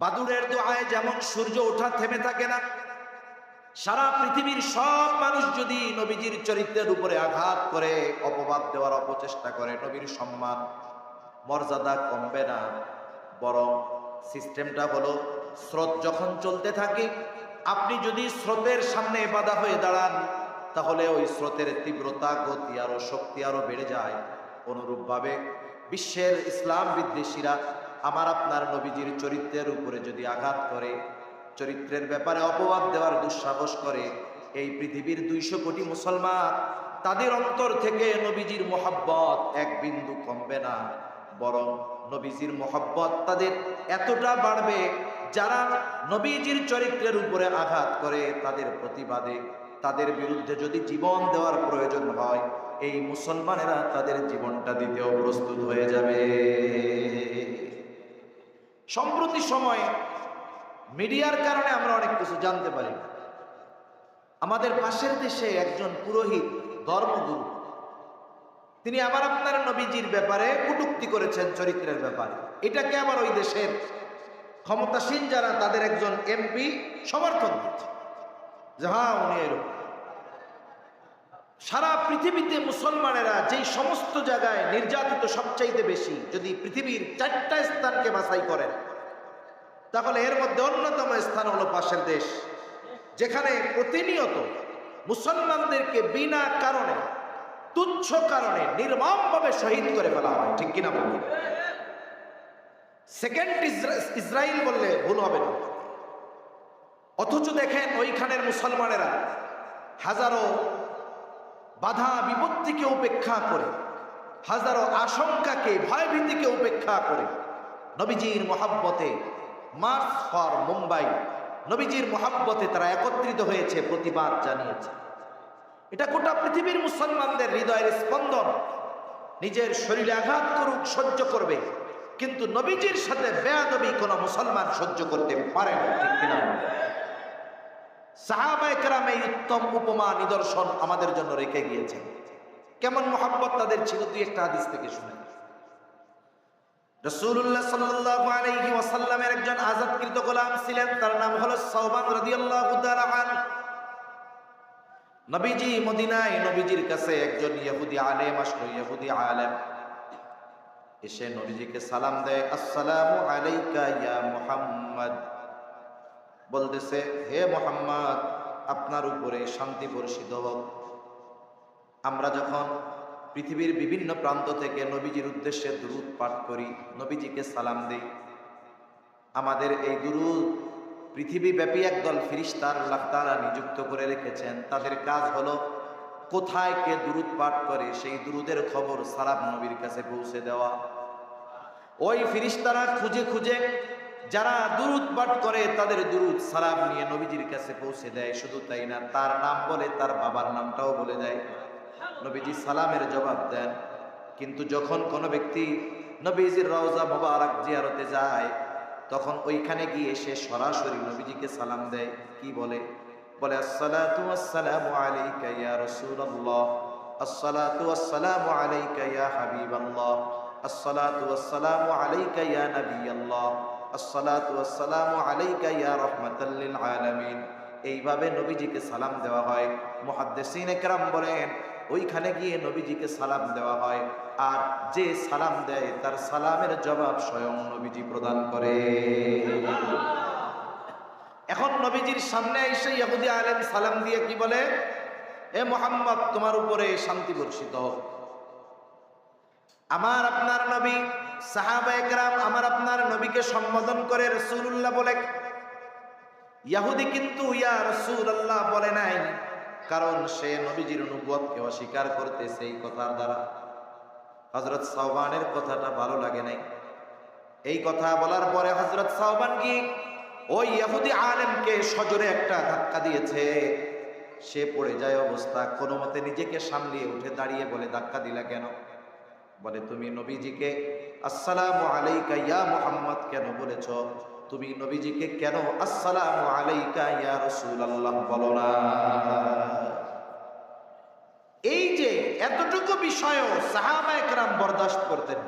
বাদুড়ের দোয়ায় যেমন সূর্য ওঠা থেমে থাকে না, সারা পৃথিবীর সব মানুষ যদি নবীজির চরিত্রের উপরে আঘাত করে, অপবাদ দেওয়ার অপচেষ্টা করে, নবীর সম্মান মর্যাদা কমবে না। বরং সিস্টেমটা হলো, স্রোত যখন চলতে থাকে, আপনি যদি স্রোতের সামনে বাধা হয়ে দাঁড়ান, তাহলে ওই স্রোতের তীব্রতা, গতি আরো শক্তি আরো বেড়ে যায়। অনুরূপভাবে বিশ্বের ইসলাম বিদ্বেষীরা আমার আপনার নবীজির চরিত্রের উপরে যদি আঘাত করে, চরিত্রের ব্যাপারে অপবাদ দেওয়ার দুঃসাহস করে, এই পৃথিবীর 200 কোটি মুসলমান তাদের অন্তর থেকে নবীজির মোহাব্বত এক বিন্দু কমবে না, বরং নবীজির মোহাব্বত তাদের এতটা বাড়বে, যারা নবীজির চরিত্রের উপরে আঘাত করে তাদের প্রতিবাদে, তাদের বিরুদ্ধে যদি জীবন দেওয়ার প্রয়োজন হয়, এই মুসলমানেরা তাদের জীবনটা দিতেও প্রস্তুত হয়ে যাবে। সম্প্রতি সময়ে মিডিয়ার কারণে আমরা অনেক কিছু জানতে পারি। আমাদের পাশের দেশে একজন পুরোহিত, ধর্মগুরু, তিনি আমার আপনার নবীজির ব্যাপারে কটূক্তি করেছেন, চরিত্রের ব্যাপারে। এটাকে আবার ওই দেশের ক্ষমতাসীন যারা, তাদের একজন এমপি সমর্থন দিচ্ছে যে হ্যাঁ উনি এরকম। সারা পৃথিবীতে মুসলমানেরা যেই সমস্ত জায়গায় নির্যাতিত সবচাইতে বেশি, যদি পৃথিবীর 4টা স্থানকে বাছাই করেন, তাহলে এর মধ্যে অন্যতম স্থান হলো পাশের দেশ, যেখানে প্রতিনিয়ত মুসলমানদেরকে বিনা কারণে, তুচ্ছ কারণে নির্মমভাবে শহীদ করে ফেলা হয়। ঠিক কিনা বলি? সেকেন্ড ইসরায়েল বললে ভুল হবে না। অথচ দেখেন ওইখানের মুসলমানেরা হাজারো বাধা বিপত্তিকে উপেক্ষা করে, হাজারো আশঙ্কাকে, ভয়ভীতিকে উপেক্ষা করে নবীজির মোহাব্বতে মার্চ ফর মুম্বাই, নবীজির মোহাব্বতে তারা একত্রিত হয়েছে, প্রতিবাদ জানিয়েছে। এটা গোটা পৃথিবীর মুসলমানদের হৃদয়ের স্পন্দন। নিজের শরীরে আঘাত করুক, সহ্য করবে, কিন্তু নবীজির সাথে বেয়াদবি কোন মুসলমান সহ্য করতে পারে না। ঠিক কিনা? সাহাবায়ে কেরাম এই উত্তম উপমা, নিদর্শন আমাদের জন্য রেখে গিয়েছেন। কেমন মোহাব্বত তাদের ছিল, দুই একটা হাদিস থেকে শুনে। রাসূলুল্লাহ সাল্লাল্লাহু আলাইহি ওয়াসাল্লামের একজন আযাদকৃত গোলাম ছিলেন, তার নাম হলো সাওবান রাদিয়াল্লাহু তাআলা আনহু। নবীজি মদিনায়, নবীজির কাছে একজন ইহুদি আলেম আসলো। ইহুদি আলেম এসে নবীজিকে সালাম দেয়, আসসালামু আলাইকা ইয়া মুহাম্মদ। বলতেছে, হে মুহাম্মদ, আপনার উপরে শান্তি বর্ষিত হোক। আমরা যখন পৃথিবীর বিভিন্ন প্রান্ত থেকে নবীজির উদ্দেশ্যে দুরূদ পাঠ করি, নবীজিকে সালাম দেই, আমাদের এই দুরূদ পৃথিবীব্যাপী একদল ফেরেশতা আল্লাহ তাআলা নিযুক্ত করে রেখেছেন। তাদের কাজ হলো কোথায় কে দুরূদ পাঠ করে সেই দুরূদের খবর সালাম নবীর কাছে পৌঁছে দেওয়া। ওই ফেরেশতারা খুঁজে খুঁজে যারা দুরূদ পাঠ করে তাদের দুরূদ সালাম নিয়ে নবীজির কাছে পৌঁছে দেয়। শুধু তাই না, তার নাম বলে, তার বাবার নামটাও বলে দেয়। নবীজি সালামের জবাব দেন। কিন্তু যখন কোনো ব্যক্তি নবীজির রওজা মোবারক জিয়ারতে যায়, তখন ওইখানে গিয়ে সে সরাসরি নবীজিকে সালাম দেয়। কি বলে? বলে আসসালাতু ওয়াসসালামু আলাইকা ইয়া রাসূলুল্লাহ, আসসালাতু ওয়াসসালামু আলাইকা ইয়া হাবিবাল্লাহ, আসসালাতু ওয়াসসালামু আলাইকা ইয়া নবিয়াল্লাহ, আসসালাতু ওয়াসসালামু আলাইকা ইয়া রাহমাতাল লিল আলামিন। এইভাবে নবীজিকে সালাম দেওয়া হয়। মুহাদ্দিসিনে কেরাম বলেন, ওইখানে গিয়ে নবীজিকে সালাম দেওয়া হয়, আর যে সালাম দেয় তার সালামের জবাব স্বয়ং নবীজি প্রদান করে। এখন নবীজির সামনে এসে ইহুদি আলেম সালাম দিয়ে কি বলে? হে মুহাম্মদ, তোমার উপরে শান্তি বর্ষিত হোক। আমার আপনার নবী, সাহাবায়ে কেরাম আমার আপনার নবীকে সম্বোধন করে রাসূলুল্লাহ বলে। ইহুদি কিন্তু ইয়া রাসূলুল্লাহ বলে নাই, কারণ সে নবীজির নবুয়তকে অস্বীকার করতেছে। এই কথার দ্বারা হযরত সাওবানের কথাটা ভালো লাগে নাই। এই কথা বলার পরে হযরত সাওবান কি ওই ইহুদি আলেমকে সজোরে একটা ধাক্কা দিয়েছে। সে পড়ে যায় অবস্থা। কোনো মতে নিজেকে সামলিয়ে উঠে দাঁড়িয়ে বলে, ধাক্কা দিলা কেন? বলে, তুমি নবীজিকে আসসালামু আলাইকা ইয়া মুহাম্মদ কেন বলেছ? তুমি নবীজিকে কেন আসসালামু আলাইকা ইয়া রাসূলুল্লাহ বলো না? এই যে এতটুকু বিষয়ও সাহাবায়ে কেরাম বরদাস্ত করতেন।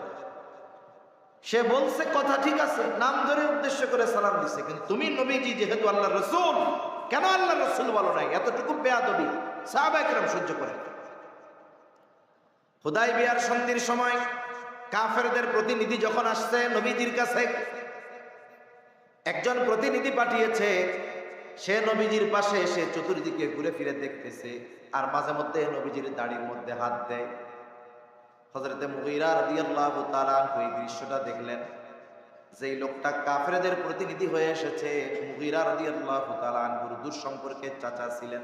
সে বলছে কথা ঠিক আছে, নাম ধরে উদ্দেশ্য করে সালাম দিছে, কিন্তু তুমি নবীজি যেহেতু আল্লাহ রসুল, কেন আল্লাহ রসুল বলো নাই? এতটুকু বেয়াদবি সাহাবায়ে কেরাম সহ্য করে। হুদায়বিয়ার সন্ধির সময় কাফেরদের প্রতিনিধি যখন আসছে নবীজির কাছে, একজন প্রতিনিধি পাঠিয়েছে, সে নবীজির পাশে এসে চতুর্দিকে ঘুরে ফিরে দেখতেছে, আর মাঝে মধ্যে নবীজির দাড়ির মধ্যে হাত দেয়। হযরতে মুগীরা রাদিয়াল্লাহু তাআলা এই দৃশ্যটা দেখলেন, যেই লোকটা কাফেরদের প্রতিনিধি হয়ে এসেছে, মুগীরা রাদিয়াল্লাহু তাআলা আনহুর দূর সম্পর্কের চাচা ছিলেন।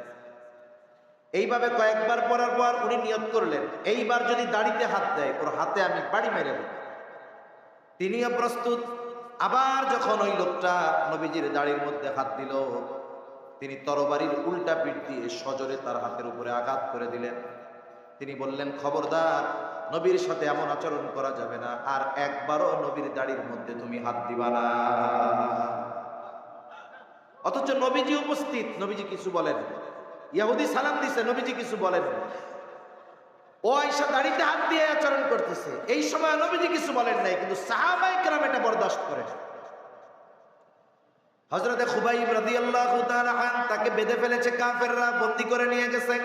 এইভাবে কয়েকবার পরার পর উনি নিয়ত করলেন, এইবার যদি দাড়িতে হাত দেয় ওর হাতে আমি বাড়ি মেরে দেব। তিনিও প্রস্তুত। আবার যখন ওই লোকটা নবীজির দাড়ির মধ্যে হাত দিল, তিনি তরবারির উল্টা পিঠ দিয়ে সজোরে তার হাতের উপরে আঘাত করে দিলেন। তিনি বললেন, খবরদার, নবীর সাথে এমন আচরণ করা যাবে না, আর একবারও নবীর দাড়ির মধ্যে তুমি হাত দিবা না। অথচ নবীজি উপস্থিত, নবীজি কিছু বলেন। ইহুদি সালাম দিছে, নবীজি কিছু বলেন। ও আয়েশা দাড়িতে হাত দিয়ে আচরণ করতেছে, এই সময় নবীজি কিছু বলেন নাই, কিন্তু সাহাবায়ে কেরাম এটা বরদাস্ত করে। হযরতে খুবাইব রাদিয়াল্লাহু তাআলা আন তাকে বেঁধে ফেলেছে কাফেররা, বন্দী করে নিয়ে গেছে।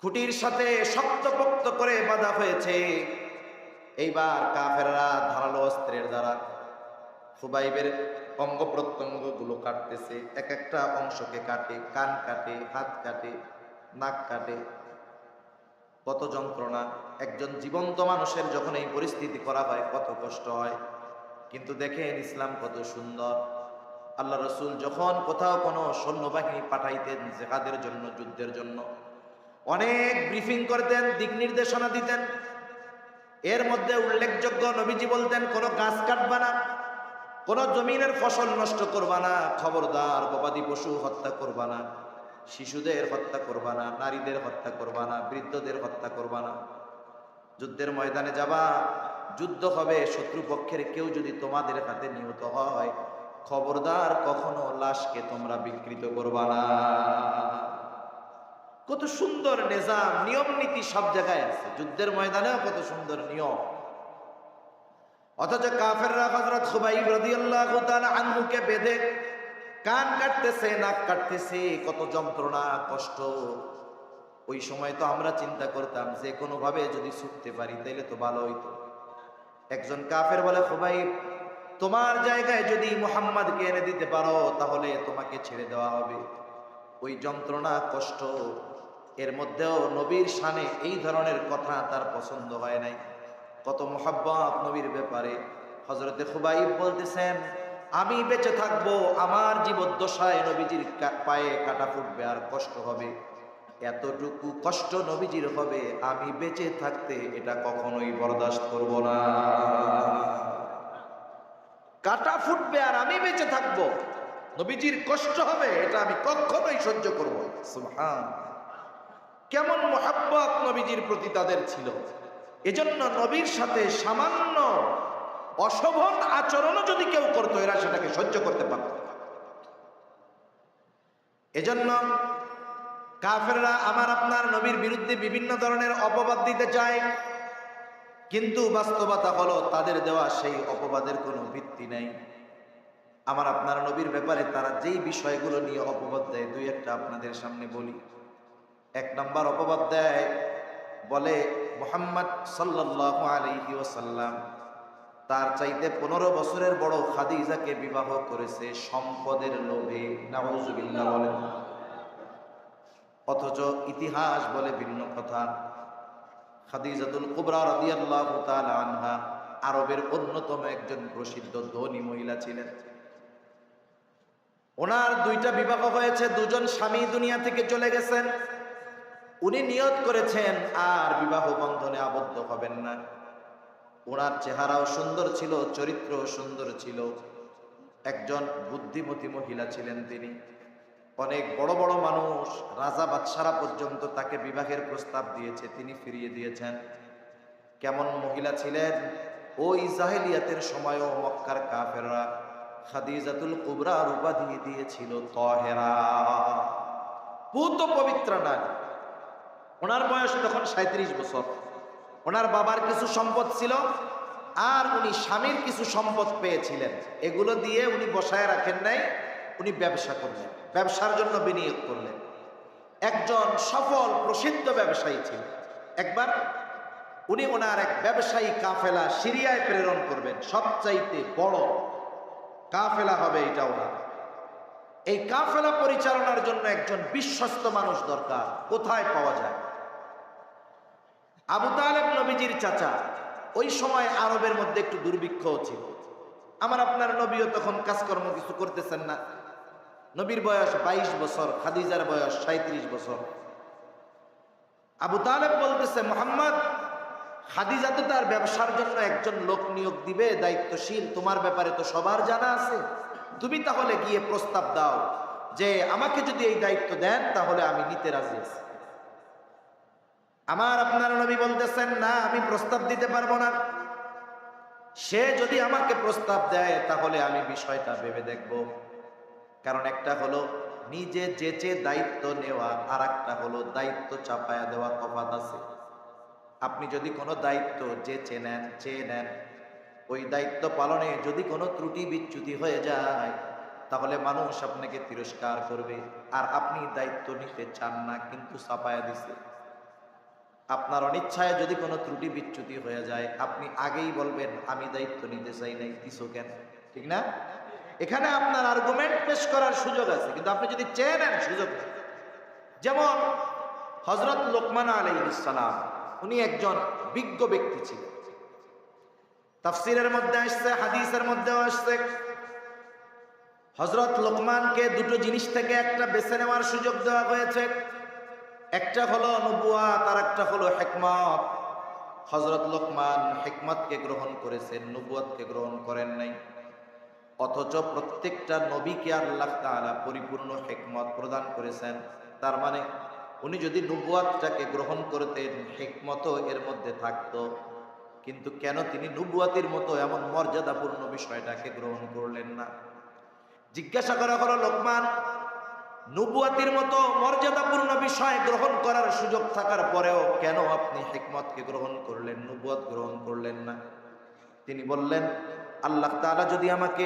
খুঁটির সাথে শক্তপোক্ত করে বাঁধা হয়েছে। এইবার কাফেররা ধারালো অস্ত্রের দ্বারা খুবাইবের অঙ্গ প্রত্যঙ্গ গুলো কাটতেছে, এক একটা অংশকে কাটে, কান কাটে, হাত কাটে, নাক কাটে। কত যন্ত্রণা! একজন জীবন্ত মানুষের যখন এই পরিস্থিতি করা হয় কত কষ্ট হয়। কিন্তু দেখেন ইসলাম কত সুন্দর। আল্লাহ রসুল যখন কোথাও কোনো সৈন্যবাহিনী পাঠাইতেন জিহাদের জন্য, যুদ্ধের জন্য, অনেক ব্রিফিং করতেন, দিক নির্দেশনা দিতেন। এর মধ্যে উল্লেখযোগ্য, নবীজি বলতেন, কোনো গাছ কাটবা না, কোনো জমিনের ফসল নষ্ট করবা না, খবরদার গবাদি পশু হত্যা করবা না, শিশুদের হত্যা করবা না, নারীদের হত্যা করবা না, বৃদ্ধদের হত্যা করবা না। যুদ্ধের ময়দানে যাবা, যুদ্ধ হবে, শত্রুপক্ষের কেউ যদি তোমাদের হাতে নিহত হয়, খবরদার কখনো লাশকে তোমরা বিকৃত করবা না। কত সুন্দর নিজাম, নিয়ম নীতি সব জায়গায় আছে, যুদ্ধের ময়দানেও কত সুন্দর নিয়ম। অথচ কাফেররা হযরত খুবাইব রাদিয়াল্লাহু তাআলা আনহুকে বেঁধে কান কাটতেছে, নাক কাটতেছে, কত যন্ত্রণা, কষ্ট। ওই সময় তো আমরা চিন্তা করতাম যে কোনো ভাবে যদি ছুটতে পারি তাইলে তো ভালো হইতো। একজন কাফের বলে, খুবাইব, তোমার জায়গায় যদি মুহাম্মাদকে এনে দিতে পারো তাহলে তোমাকে ছেড়ে দেওয়া হবে। ওই যন্ত্রণা, কষ্ট, এর মধ্যেও নবীর শানে এই ধরনের কথা তার পছন্দ হয় নাই। কত মুহাব্বত নবীর ব্যাপারে। হযরতে খুবাইব বলতেছেন, আমি বেঁচে থাকবো, আমার জীবদ্দশায় নবীজির পায়ে কাটা ফুটবে আর কষ্ট হবে। এতটুকু কষ্ট নবীজির হবে, আমি বেঁচে থাকতে এটা কখনোই বরদাস্ত করব না। কাটা ফুটবে আর আমি বেঁচে থাকবো, নবীজির কষ্ট হবে, এটা আমি কখনোই সহ্য করব। সুবহান! কেমন মুহাব্বত নবীজির প্রতি তাদের ছিল। এজন্য নবীর সাথে সামান্য অশোভন আচরণও যদি কেউ করতো, এরা সেটাকে সহ্য করতে পারত। এজন্য কাফেররা আমার আপনার নবীর বিরুদ্ধে বিভিন্ন ধরনের অপবাদ দিতে চায়, কিন্তু বাস্তবতা হলো তাদের দেওয়া সেই অপবাদের কোনো ভিত্তি নেই। আমার আপনার নবীর ব্যাপারে তারা যেই বিষয়গুলো নিয়ে অপবাদ দেয়, দুই একটা আপনাদের সামনে বলি। এক নাম্বার অপবাদ দেয়, বলে মুহাম্মদ সাল্লাল্লাহু আলাইহি ওয়াসাল্লাম তার চাইতে 15 বছরের বড় খাদিজাকে বিবাহ করেছে সম্পদের লোভে। নাউজুবিল্লাহ বলেন। অথচ ইতিহাস বলে ভিন্ন কথা। খাদিজাতুল কুবরা রাদিয়াল্লাহু তাআলা আনহা আরবের অন্যতম একজন প্রসিদ্ধ ধনী মহিলা ছিলেন। ওনার দুইটা বিবাহ হয়েছে, দুজন স্বামী দুনিয়া থেকে চলে গেছেন। উনি নিয়ত করেছেন আর বিবাহ বন্ধনে আবদ্ধ হবেন না। ওনার চেহারাও সুন্দর ছিল, চরিত্রও সুন্দর ছিল, একজন বুদ্ধিমতী মহিলা ছিলেন তিনি। অনেক বড় বড় মানুষ, রাজা বাদশারা পর্যন্ত তাকে বিবাহের প্রস্তাব দিয়েছে, তিনি ফিরিয়ে দিয়েছেন। কেমন মহিলা ছিলেন! ওই জাহেলিয়াতের সময়ও মক্কার কাফেররা খাদিজাতুল কুবরার উপাধি দিয়েছিল তাহেরা, পূত পবিত্র নারী। ওনার বয়স তখন 37 বছর। ওনার বাবার কিছু সম্পদ ছিল, আর উনি স্বামীর কিছু সম্পদ পেয়েছিলেন, এগুলো দিয়ে উনি বসায় রাখেন নাই, উনি ব্যবসা করলেন, ব্যবসার জন্য বিনিয়োগ করলেন। একজন সফল প্রসিদ্ধ ব্যবসায়ী ছিলেন। একবার উনি ওনার এক ব্যবসায়ী কাফেলা সিরিয়ায় প্রেরণ করবেন, সবচাইতে বড় কাফেলা হবে এটা ওনার। এই কাফেলা পরিচালনার জন্য একজন বিশ্বস্ত মানুষ দরকার। কোথায় পাওয়া যায়? আবু তালেব নবীজির চাচা। ওই সময় আরবের মধ্যে একটু দুর্ভিক্ষ ছিল। আমার আপনার নবীও তখন কাজকর্ম কিছু করতেছেন না। নবীর বয়স 22 বছর, খাদিজার বয়স 37 বছর। আবু তালেব বলতেছে, মুহাম্মদ, খাদিজা তো তার ব্যবসার জন্য একজন লোক নিয়োগ দিবে, দায়িত্বশীল, তোমার ব্যাপারে তো সবার জানা আছে, তুমি তাহলে গিয়ে প্রস্তাব দাও যে আমাকে যদি এই দায়িত্ব দেন তাহলে আমি নিতে রাজি আছি। আমার আপনার নবী বলতেছেন, না, আমি প্রস্তাব দিতে পারবো না। সে যদি আমাকে প্রস্তাব দেয় তাহলে আমি বিষয়টা ভেবে দেখব। কারণ একটা হলো নিজে যেচে দায়িত্ব নেওয়া, আর একটা হলো দায়িত্ব চাপায়া দেওয়া, তফাৎ আছে। আপনি যদি কোনো দায়িত্ব চেয়ে নেন, ওই দায়িত্ব পালনে যদি কোনো ত্রুটি বিচ্যুতি হয়ে যায় তাহলে মানুষ আপনাকে তিরস্কার করবে। আর আপনি দায়িত্ব নিতে চান না কিন্তু চাপায়া দিছে। আপনার অনিচ্ছায় যদি কোনো ত্রুটি বিচ্যুতি হয়ে যায়, আপনি আগেই বলবেন আমি দায়িত্ব নিতে চাই নাই, দিছো কেন? ঠিক না? এখানে আপনার আর্গুমেন্ট পেশ করার সুযোগ আছে, কিন্তু আপনি যদি চেয়ে নেন সুযোগ নেই। যেমন হযরত লোকমান আলাইহিস সালাম, উনি একজন বিজ্ঞ ব্যক্তি ছিলেন। তাফসীরের মধ্যে আসছে, হাদিসের মধ্যেও আসছে, হযরত লোকমানকে দুটো জিনিস থেকে একটা বেছে নেওয়ার সুযোগ দেওয়া হয়েছে। একটা হলো নবুয়াত, আর একটা হলো হিকমত। হযরত লোকমান হিকমতকে গ্রহণ করেছেন, নবুয়াতকে গ্রহণ করেন নাই। অথচ প্রত্যেকটা নবীকে আল্লাহ তাআলা পরিপূর্ণ হিকমত প্রদান করেছেন। তার মানে উনি যদি নবুয়াতটাকে গ্রহণ করতেন, হিকমতও এর মধ্যে থাকতো। কিন্তু কেন তিনি নবুয়াতের মতো এমন মর্যাদাপূর্ণ বিষয়টাকে গ্রহণ করলেন না? জিজ্ঞাসা করা হলো, লোকমান, নবুয়াতের মতো মর্যাদাপূর্ণ বিষয় গ্রহণ করার সুযোগ থাকার পরেও কেন আপনি হিকমতকে গ্রহণ করলেন, নবুয়াত গ্রহণ করলেন না? তিনি বললেন, আল্লাহ তাআলা যদি আমাকে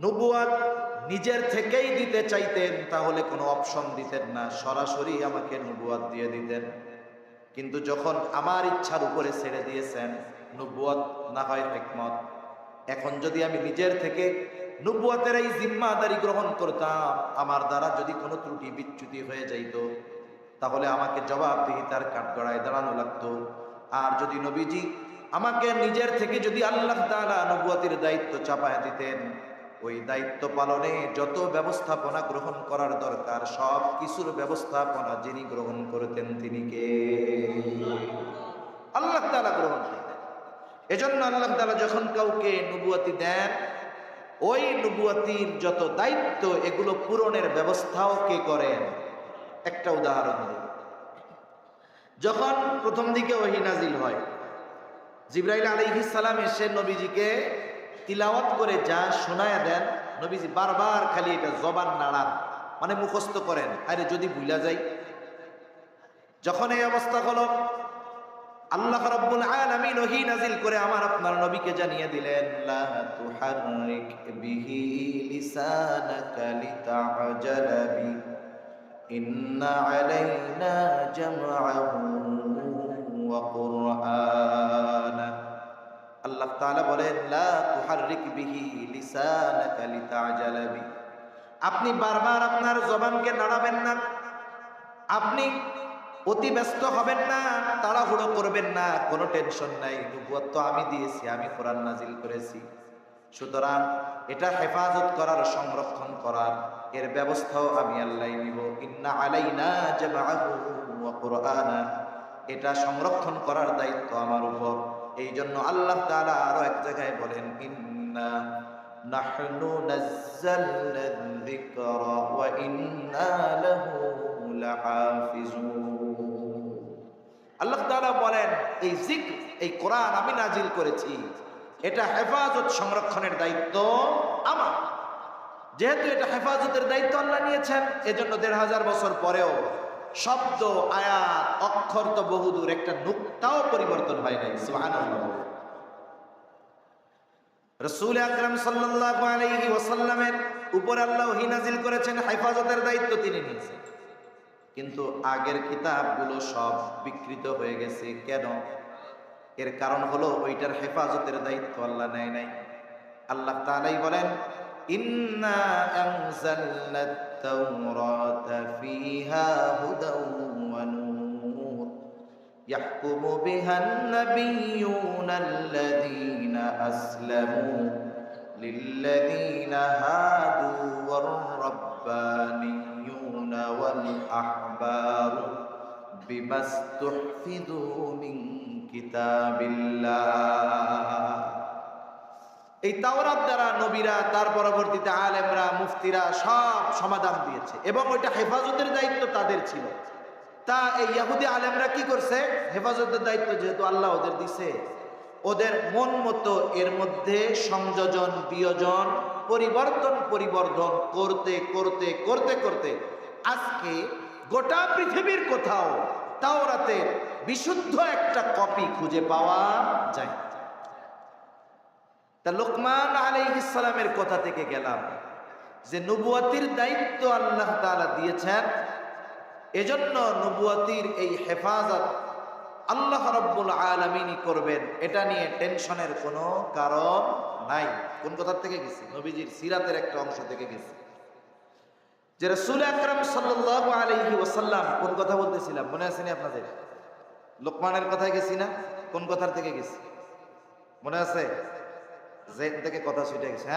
নবুয়াত নিজের থেকেই দিতে চাইতেন তাহলে কোনো অপশন দিতেন না, সরাসরি আমাকে নবুয়াত দিয়ে দিতেন। কিন্তু যখন আমার ইচ্ছার উপরে ছেড়ে দিয়েছেন, নবুয়াত না হয় হিকমত, এখন যদি আমি নিজের থেকে নবুয়াতের এই জিম্মাদারি গ্রহণ করতাম, আমার দ্বারা যদি কোনো ত্রুটি বিচ্যুতি হয়ে যাইত তাহলে আমাকে জবাবদিহিতার কাঠগড়ায় দাঁড়ানো লাগতো। আর যদি নবীজি আমাকে নিজের থেকে যদি আল্লাহ তাআলা নবুয়াতের দায়িত্ব চাপায় দিতেন, ওই দায়িত্ব পালনে যত ব্যবস্থাপনা গ্রহণ করার দরকার সব কিছুর ব্যবস্থাপনা যিনি গ্রহণ করতেন তিনি কে? আল্লাহ তাআলা গ্রহণ করতেন। এজন্য আল্লাহ তাআলা যখন কাউকে নবুয়াতি দেন, ওই নবুয়াতির যত দায়িত্ব এগুলো পূরণের ব্যবস্থাও কে করেন? একটা উদাহরণ দিই। যখন প্রথম দিকে ওহী নাজিল হয়, জিবরাইল আলাইহিস সালাম এসে নবীজিকে তিলাওয়াত করে যা শোনায়া দেন, নবীজি বারবার খালি এটা জবান নাড়ান, মানে মুখস্থ করেন, আরে যদি ভুলা যাই। যখন এই অবস্থা হলো, আল্লাহ রাব্বুল আলামিন ওহী নাজিল করে আমার আপনার নবীকে জানিয়ে দিলেন, লা তুহাররিক বিহি লিসানাকা লিতা'জালা বি ইন্না আলাইনা জামআহু ওয়া কুরআনা। আল্লাহ তাআলা বলেন, লা তুহাররিক বিহি লিসানাকা লিতা'জালা বি, আপনি বারবার আপনার জবানকে নাড়াবেন না, আপনি অতি ব্যস্ত হবেন না, তাড়াহুড়ো করবেন না, কোনো টেনশন নাই। নবুয়ত তো আমি দিয়েছি, আমি কোরআন নাজিল করেছি, সুতরাং এটা হেফাজত করার, সংরক্ষণ করার এর ব্যবস্থাও আমি আল্লাহ নিব। ইন্না আলাইনা জামআহু ওয়া কুরআনা, এটা সংরক্ষণ করার দায়িত্ব আমার উপর। এই জন্য আল্লাহ তাআলা আরো এক জায়গায় বলেন, ইন্না নাহনু নাযালনা যিকরা ওয়া ইন্না লাহু লাহাফিজুন। আল্লাহ তাআলা বলেন, এই জিকর, এই কোরআন আমি নাজিল করেছি, এটা হেফাজত সংরক্ষণের দায়িত্ব আমার। যেহেতু এটা হেফাজতের দায়িত্ব আল্লাহ নিয়েছেন, এজন্য ১৫০০ বছর পরেও শব্দ, আয়াত, অক্ষর তো বহুদূর, একটা নুক্তাও পরিবর্তন হয় নাই। সুবহানাল্লাহ। রাসূল আকরাম সাল্লাল্লাহু আলাইহি ওয়াসাল্লামের উপর আল্লাহ ওহী নাজিল করেছেন, হেফাজতের দায়িত্ব তিনি নিয়েছেন। কিন্তু আগের কিতাবগুলো সব বিকৃত হয়ে গেছে। কেন? এর কারণ হলো ওইটার হেফাজতের দায়িত্ব আল্লাহ নেয় নাই। আল্লাহ তাআলাই বলেন, ইন্না আনজালনাত তাওরাতা ফিহা হুদাও ওয়া নূর ইয়াহকুমু বিহান নাবিয়্যুনাল্লাযীনা আসলামু লিল্লাযীনা হাদু ওয়ার রাব্বানিয়্যুনা ওয়াল আহবারু বিমাস্তুহফিযু মিন কিতাবিল্লাহ। এই তাওরাত দ্বারা নবীরা, তার পরবর্তীতে আলেমরা, মুফতিরা সব সমাধান দিয়েছে এবং ওইটা হেফাজতের দায়িত্ব তাদের ছিল। তা এই ইহুদি আলেমরা কি করছে? হেফাজতের দায়িত্ব যেহেতু আল্লাহ ওদের দিছে, ওদের মন মতো এর মধ্যে সংযোজন, বিয়োজন, পরিবর্ধন করতে করতে করতে করতে আজকে গোটা পৃথিবীর কোথাও তাওরাতের বিশুদ্ধ একটা কপি খুঁজে পাওয়া যায়। তা লোকমান আলাইহিস সালামের কথা থেকে গেলাম যে নবুয়তির দায়িত্ব আল্লাহ তাআলা দিয়েছেন, এজন্য নবুয়তির এই হেফাজত আল্লাহ রাব্বুল আলামিনই করবেন, এটা নিয়ে টেনশনের কোনো কারণ নাই। কোন কথা থেকে গেছি? নবীজির সিরাতের একটা অংশ থেকে গেছি যে রাসূল আকরাম সাল্লাল্লাহু আলাইহি ওয়াসাল্লাম, কোন কথা বলতেছিলাম মনে আছে নি আপনাদের? লোকমানের কথায় গেছি না? কোন কথার থেকে গেছি মনে আছে? জেদ থেকে কথা ছুটে গেছে।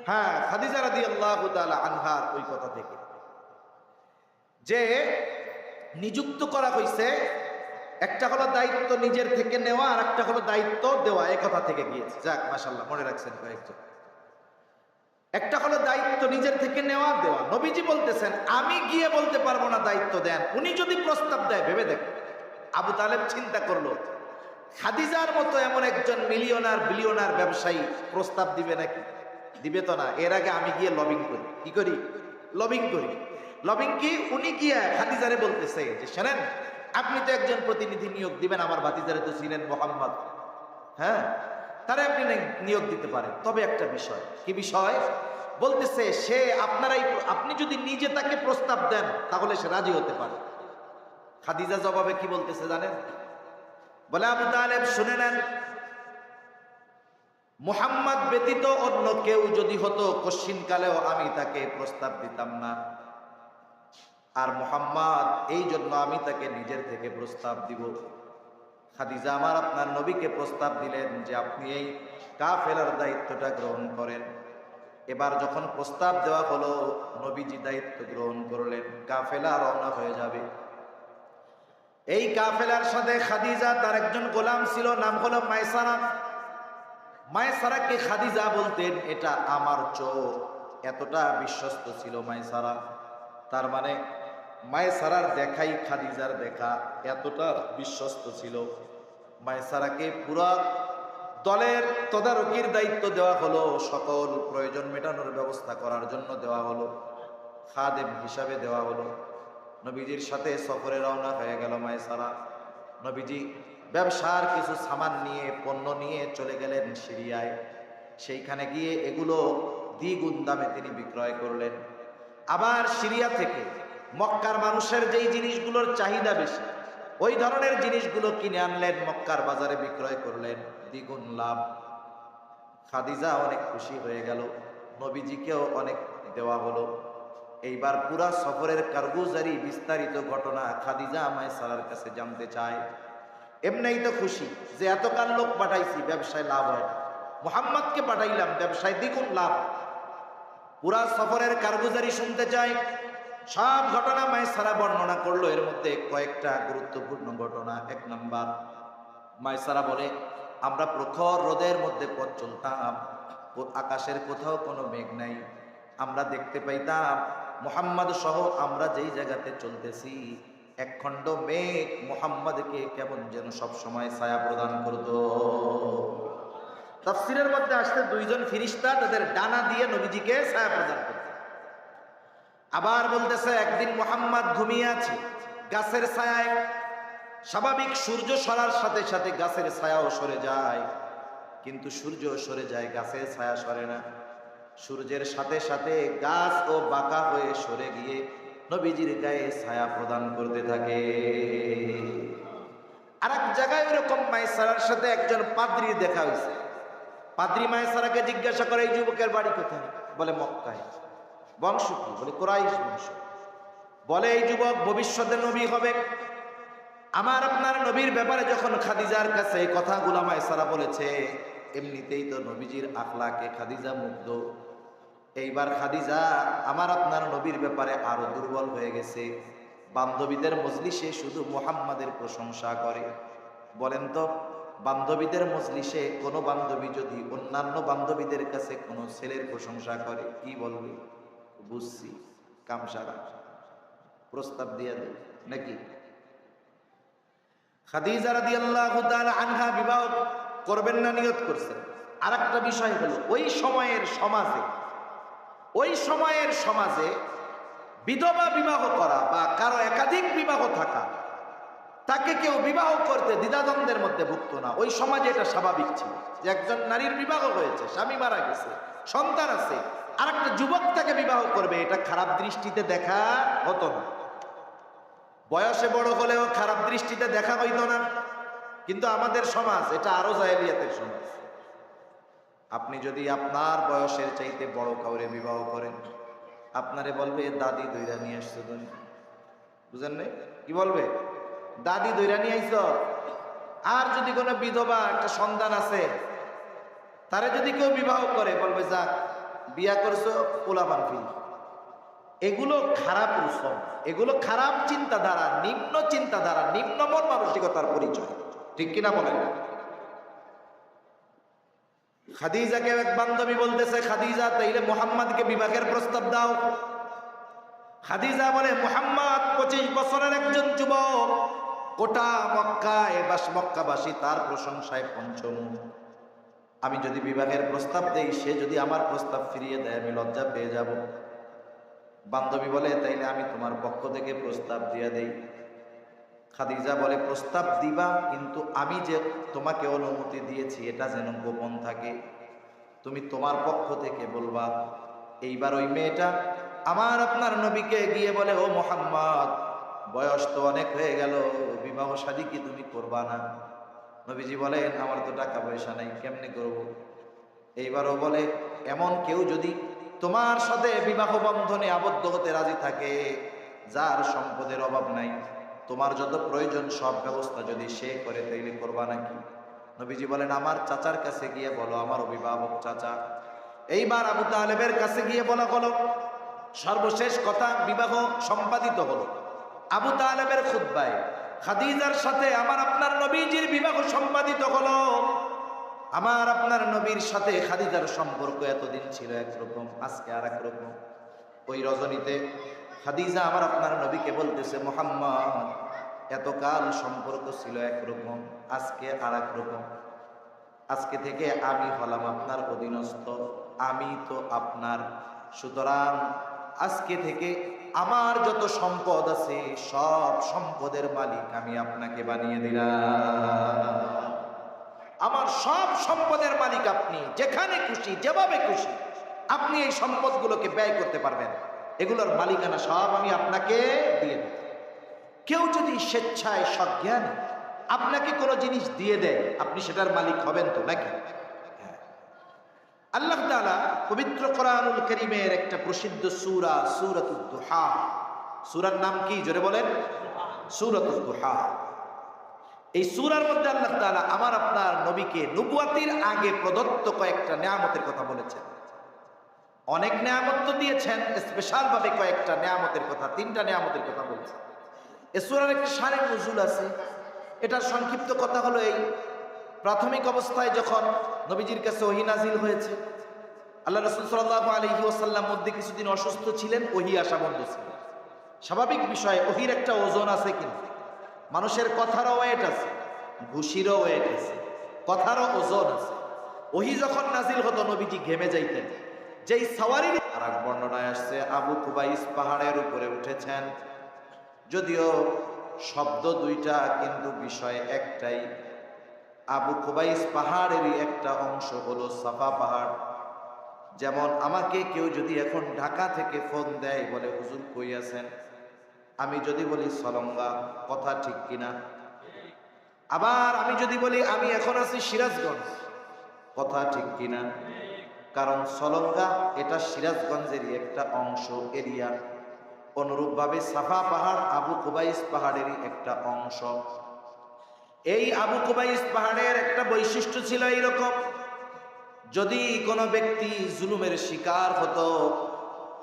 হ্যাঁ, খাদিজা রাদিয়াল্লাহু তাআলা আনহার ওই কথা থেকে, যে নিযুক্ত করা হয়েছে, একটা হলো দায়িত্ব নিজের থেকে নেওয়া আর একটা হলো দায়িত্ব দেওয়া, এই কথা থেকে গিয়েছে। যাক মাশাআল্লাহ, মনে রাখছেন কয়েকজন। একটা হলো দায়িত্ব নিজের থেকে নেওয়া, দেওয়া। নবীজি বলতেছেন আমি গিয়ে বলতে পারবো না দায়িত্ব দেন, উনি যদি প্রস্তাব দেয় ভেবে দেখ। আবু তালেব চিন্তা করলো, খাদিজার মতো এমন একজন মিলিয়নার বিলিয়নার ব্যবসায়ী প্রস্তাব দিবে নাকি? দিবে তো না। এর আগে আমি গিয়ে লবিং করি। কি করি? লবিং করি। লবিং কি? উনি গিয়ে খাদিজারে বলতেছে যে শোনেন, আপনি তো একজন প্রতিনিধি নিয়োগ দিবেন, আমার ভাতিজারে তো ছিলেন মোহাম্মদ, হ্যাঁ, তারা আপনি নিয়োগ দিতে পারেন, তবে একটা বিষয়। কি বিষয়? বলতেছে সে আপনি যদি নিজে তাকে প্রস্তাব দেন তাহলে সে রাজি হতে পারে। খাদিজা জবাবে কি বলতেছে জানেন? বলে, আবু তালেব শুনে নেন, মুহাম্মদ ব্যতীত অন্য কেউ যদি হতো কশ্চিনকালেও আমি তাকে প্রস্তাব দিতাম না, আর মুহাম্মদ এই জন্য আমি তাকে নিজের থেকে প্রস্তাব দিব। খাদিজা আমার আপনার নবীকে প্রস্তাব দিলেন যে আপনি এই কাফেলার দায়িত্বটা গ্রহণ করেন। এবার যখন প্রস্তাব দেওয়া হলো, নবীজি দায়িত্ব গ্রহণ করলেন, কাফেলা রওনা হয়ে যাবে। এই কাফেলার সাথে খাদিজা, তার একজন গোলাম ছিল, নাম হলো মায়সারা। মায়সারাকে খাদিজা বলতেন এটা আমার চোখ, এতটা বিশ্বস্ত ছিল মায়সারা। তার মানে মায়সারার দেখাই খাদিজার দেখা, এতটা বিশ্বস্ত ছিল। মায়সারাকে পুরা দলের তদারকির দায়িত্ব দেওয়া হলো, সকল প্রয়োজন মেটানোর ব্যবস্থা করার জন্য দেওয়া হলো, খাদেম হিসাবে দেওয়া হলো। নবীজির সাথে সফরে রওনা হয়ে গেল মায়সারা। নবীজি ব্যবসার কিছু সামান নিয়ে, পণ্য নিয়ে চলে গেলেন সিরিয়ায়। সেইখানে গিয়ে এগুলো দ্বিগুণ দামে তিনি বিক্রয় করলেন। আবার সিরিয়া থেকে মক্কার মানুষের যেই জিনিসগুলোর চাহিদা বেশি, ওই ধরনের জিনিসগুলো কিনে আনলেন, মক্কার বাজারে বিক্রয় করলেন, দ্বিগুণ লাভ। খাদিজা অনেক খুশি হয়ে গেল, নবীজিকেও অনেক দেওয়া হলো। এইবার পুরা সফরের কারগুজারি বিস্তারিত ঘটনা খাদিজা মায়সারার কাছে জানতে চায়। এমনিই তো খুশি যে এতকাল লোক পাঠাইছি, ব্যবসায় লাভ হয়, মুহাম্মদকে পাঠাইলাম, ব্যবসায় দ্বিগুণ লাভ। পুরা সফরের কারগুজারি শুনতে চায়। সব ঘটনা মায়সারা বর্ণনা করলো। এর মধ্যে কয়েকটা গুরুত্বপূর্ণ ঘটনা। এক নাম্বার, মায়সারা বলে আমরা প্রখর রোদের মধ্যে পথ চলতাম, আকাশের কোথাও কোনো মেঘ নাই, আমরা দেখতে পাইতাম মুহাম্মদ সহ আমরা যেই জায়গাতে চলতেছি একখণ্ড মেঘ মুহাম্মদকে কেমন যেন সব সময় ছায়া প্রদান করত। তাফসীরের মধ্যে আসছে দুইজন ফেরেশতা তাদের ডানা দিয়ে নবীজিকে ছায়া প্রদান করত। আবার বলতেছে একদিন মুহাম্মদ ঘুমিয়ে আছে গাছের ছায়ায়, স্বাভাবিক সূর্য সরার সাথে সাথে গাছের ছায়াও সরে যায়, কিন্তু সূর্য সরে যায়, গাছের ছায়া সরে না। সূর্যের সাথে সাথে গাছ ও বাঁকা হয়ে সরে গিয়ে নবীজির গায়ে ছায়া প্রদান করতে থাকে। আর এক জায়গায় ওরকম মাইসারার সাথে একজন পাদ্রী দেখা হয়েছে। পাদ্রী মাইসারাকে জিজ্ঞাসা করে, এই যুবকের বাড়ি কোথায়? বলে মক্কায়। বংশ কি? বলে কুরাইশ বংশ। বলে এই যুবক ভবিষ্যতে নবী হবে। আমার আপনার নবীর ব্যাপারে যখন খাদিজার কাছে এই কথাগুলো মাইসারা বলেছে, এমনিতেই তো নবীজির আখলাকে খাদিজা মুগ্ধ। এইবার খাদিজা আমার আপনার নবীর ব্যাপারে আরো দুর্বল হয়ে গেছে। বান্ধবীদের মজলিসে শুধু মুহাম্মাদের প্রশংসা করে। বলেন তো, বান্ধবীদের মজলিসে কোনো বান্ধবী যদি অন্যান্য বান্ধবীদের কাছে কোনো ছেলের প্রশংসা করে, কি বলবে? বুঝছি, কামসারা, প্রস্তাব দিয়ে দেয় নাকি? খাদিজা রাদিয়াল্লাহু তাআলা আনহা বিবাহ করবেন না নিয়ত করছেন। আর একটা বিষয় হলো, ওই সময়ের সমাজে বিধবা বিবাহ করা বা কারো একাধিক বিবাহ থাকা, তাকে কেউ বিবাহ করতে দ্বিধাদ্বন্দ্বের মধ্যে ভুগত না। ওই সমাজে এটা স্বাভাবিক ছিল যে একজন নারীর বিবাহ হয়েছে, স্বামী মারা গেছে, সন্তান আছে, আর একটা যুবক তাকে বিবাহ করবে, এটা খারাপ দৃষ্টিতে দেখা হতো না। বয়সে বড় হলেও খারাপ দৃষ্টিতে দেখা হইতো না। কিন্তু আমাদের সমাজ এটা আরো জাহেলিয়াতের সমাজ। আপনি যদি আপনার বয়সের চাইতে বড় কাউরে বিবাহ করেন, আপনারে বলবে দাদি দইরা নিয়ে আসছো তুমি। বুঝেন নাই? কি বলবে? দাদি দইরা নিয়ে আইছ। আর যদি কোনো বিধবা একটা সন্তান আছে, তারে যদি কেউ বিবাহ করে, বলবে যা বিয়া করছো পোলাপান ফিল। এগুলো খারাপ রুসম, এগুলো খারাপ চিন্তাধারা, নিম্ন চিন্তাধারা, নিম্ন মন মানসিকতার পরিচয়। ঠিক কিনা বলেন? খাদিজাকে এক বান্ধবী বলতেছে, খাদিজা তাইলে মুহাম্মাদকে বিবাহের প্রস্তাব দাও। খাদিজা বলে, মুহাম্মদ 25 বছরের একজন যুবক, গোটা মক্কাবাসী তার প্রশংসায় পঞ্চম। আমি যদি বিবাহের প্রস্তাব দেই, সে যদি আমার প্রস্তাব ফিরিয়ে দেয়, আমি লজ্জা পেয়ে যাব। বান্ধবী বলে, তাইলে আমি তোমার পক্ষ থেকে প্রস্তাব দিয়ে দেই। খাদিজা বলে, প্রস্তাব দিবা, কিন্তু আমি যে তোমাকে অনুমতি দিয়েছি এটা যেন গোপন থাকে। তুমি তোমার পক্ষ থেকে বলবা। এইবার ওই মেয়েটা আমার আপনার নবীকে গিয়ে বলে, ও মুহাম্মদ, বয়স তো অনেক হয়ে গেল, বিবাহ শাদী কি তুমি করবা না? নবীজি বলেন, আমার তো টাকা পয়সা নাই, কেমনে করব? এইবারও বলে, এমন কেউ যদি তোমার সাথে বিবাহ বন্ধনে আবদ্ধ হতে রাজি থাকে, যার সম্পদের অভাব নাই, তোমার যত প্রয়োজন সব ব্যবস্থা যদি সে করে, তাইলে করবা নাকি? নবীজি বলেন, আমার চাচার কাছে গিয়ে বলো, আমার অভিভাবক চাচা। এইবার আবু তালেবের কাছে গিয়ে বলা হলো। সর্বশেষ কথা, বিবাহ সম্পাদিত হলো আবু তালেবের খুতবায়। খাদিজার সাথে আমার আপনার নবীজির বিবাহ সম্পাদিত হলো। আমার আপনার নবীর সাথে খাদিজার সম্পর্ক এতদিন ছিল একরকম, আজকে আর এক রকম। ওই রজনীতে খাদিজা আমার আপনার নবীকে বলতেছে, মুহাম্মদ, এতকাল সম্পর্ক ছিল একরকম, আজকে আর এক রকম। আজকে থেকে আমি হলাম আপনার অধীনস্থ, আমি তো আপনার। সুতরাং আজকে থেকে আমার যত সম্পদ আছে সব সম্পদের মালিক আমি আপনাকে বানিয়ে দিলাম। আমার সব সম্পদের মালিক আপনি, যেখানে খুশি যেভাবে খুশি আপনি এই সম্পদগুলোকে ব্যয় করতে পারবেন। এগুলোর মালিকানা সব আমি আপনাকে দিয়ে দেব। কেউ যদি স্বেচ্ছায় সজ্ঞান আপনাকে কোনো জিনিস দিয়ে দেয়, আপনি সেটার মালিক হবেন তো নাকি? আল্লাহ তাআলা পবিত্র কোরআনুল কারীমের একটা প্রসিদ্ধ সূরা, সূরাতুদ দুহা। সূরার নাম কি? জোরে বলেন। সূরাতুদ দুহা। এই সূরার মধ্যে আল্লাহ তাআলা আমার আপনার নবীকে নবুয়তির আগে প্রদত্ত কয়েকটা নিয়ামতের কথা বলেছেন। অনেক নিয়ামত তো দিয়েছেন, স্পেশাল ভাবে কয়েকটা নিয়ামতের কথা, 3টা নিয়ামতের কথা বলেছেন। এই সূরার একটা শানে নুজুল আছে। এটার সংক্ষিপ্ত কথা হলো এই, প্রাথমিক অবস্থায় যখন নবীজির কাছে ওহী নাজিল হয়েছে, আল্লাহ রাসূল সাল্লাল্লাহু আলাইহি ওয়াসাল্লাম মধ্যে কিছুদিন অসুস্থ ছিলেন, ওহী আসা বন্ধ ছিল। স্বাভাবিক বিষয়, ওহীর একটা ওজন আছে, কিন্তু মানুষের কথারও ওয়েট আছে, ঘুষিরও ওয়েট আছে, কথারও ওজন আছে। ওহী যখন নাজিল হতো নবীজি ঘেমে যাইতেন। যেই সাওয়ারির আর এক বর্ণনায় আসছে আবু কুবাইস পাহাড়ের উপরে উঠেছেন, যদিও শব্দ দুইটা কিন্তু বিষয় একটাই। আবু কুবাইস পাহাড়েরই একটা অংশ হলো সাফা পাহাড়। যেমন আমাকে কেউ যদি এখন ঢাকা থেকে ফোন দেয়, বলে হুজুর কই আছেন, আমি যদি বলি সলঙ্গা, কথা ঠিক কিনা? আবার আমি যদি বলি আমি এখন আছি সিরাজগঞ্জ, কথা ঠিক কিনা? কারণ সলঙ্গা এটা সিরাজগঞ্জেরই একটা অংশ, এরিয়া। অনুরূপভাবে সাফা পাহাড় আবু কুবাইস পাহাড়েরই একটা অংশ। এই আবু কুবাইস পাহাড়ের একটা বৈশিষ্ট্য ছিল এইরকম, যদি কোনো ব্যক্তি জুলুমের শিকার হতো,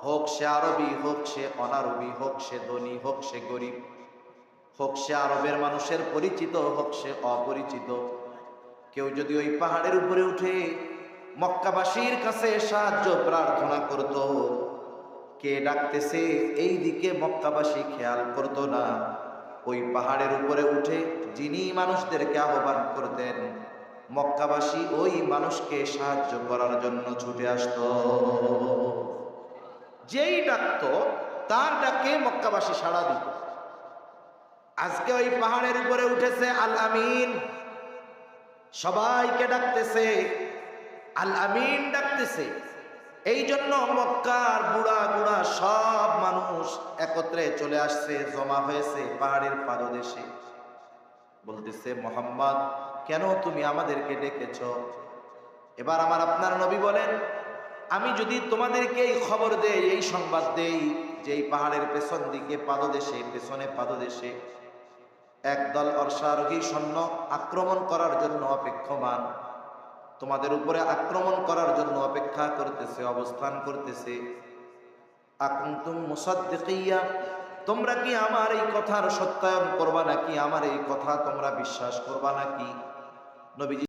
হোক সে আরবি, হোক সে অনারবি, হোক সে ধনী, হোক সে গরিব, হোক সে আরবের মানুষের পরিচিত, হোক সে অপরিচিত, কেউ যদি ওই পাহাড়ের উপরে উঠে মক্কাবাসীর কাছে সাহায্য প্রার্থনা করত, কে ডাকতেছে এই দিকে মক্কাবাসী খেয়াল করত না, ওই পাহাড়ের উপরে উঠে যিনি মানুষদেরকে আহ্বান করতেন, মক্কাবাসী ওই মানুষকে সাহায্য করার জন্য ছুটে আসতো। যেই ডাকতো তার ডাকে মক্কাবাসী সাড়া দিত। আজকে ওই পাহাড়ের উপরে উঠেছে আল আমিন, সবাইকে ডাকতেছে, আল আমিন ডাকতেছে। এই জন্য মক্কার বুড়া বুড়া সব মানুষ একত্রে চলে আসছে, জমা হয়েছে পাহাড়ের পাদদেশে। বলতেছে, মোহাম্মদ কেন তুমি আমাদেরকে ডেকেছ? এবার আমার আপনার নবী বলেন, আমি যদি তোমাদেরকে এই খবর দেই, এই সংবাদ দেই যে এই পাহাড়ের পেছন দিকে পাদদেশে, পেছনে পাদদেশে একদল অশ্বারোহী সৈন্য আক্রমণ করার জন্য অপেক্ষমান, তোমাদের উপরে আক্রমণ করার জন্য অপেক্ষা করতেছে, অবস্থান করতেছে। আকুনতুম মুসাদ্দিকিয়া, তোমরা কি আমার এই কথার সত্যায়ন করবা নাকি? আমার এই কথা তোমরা বিশ্বাস করবা নাকি? নবীজি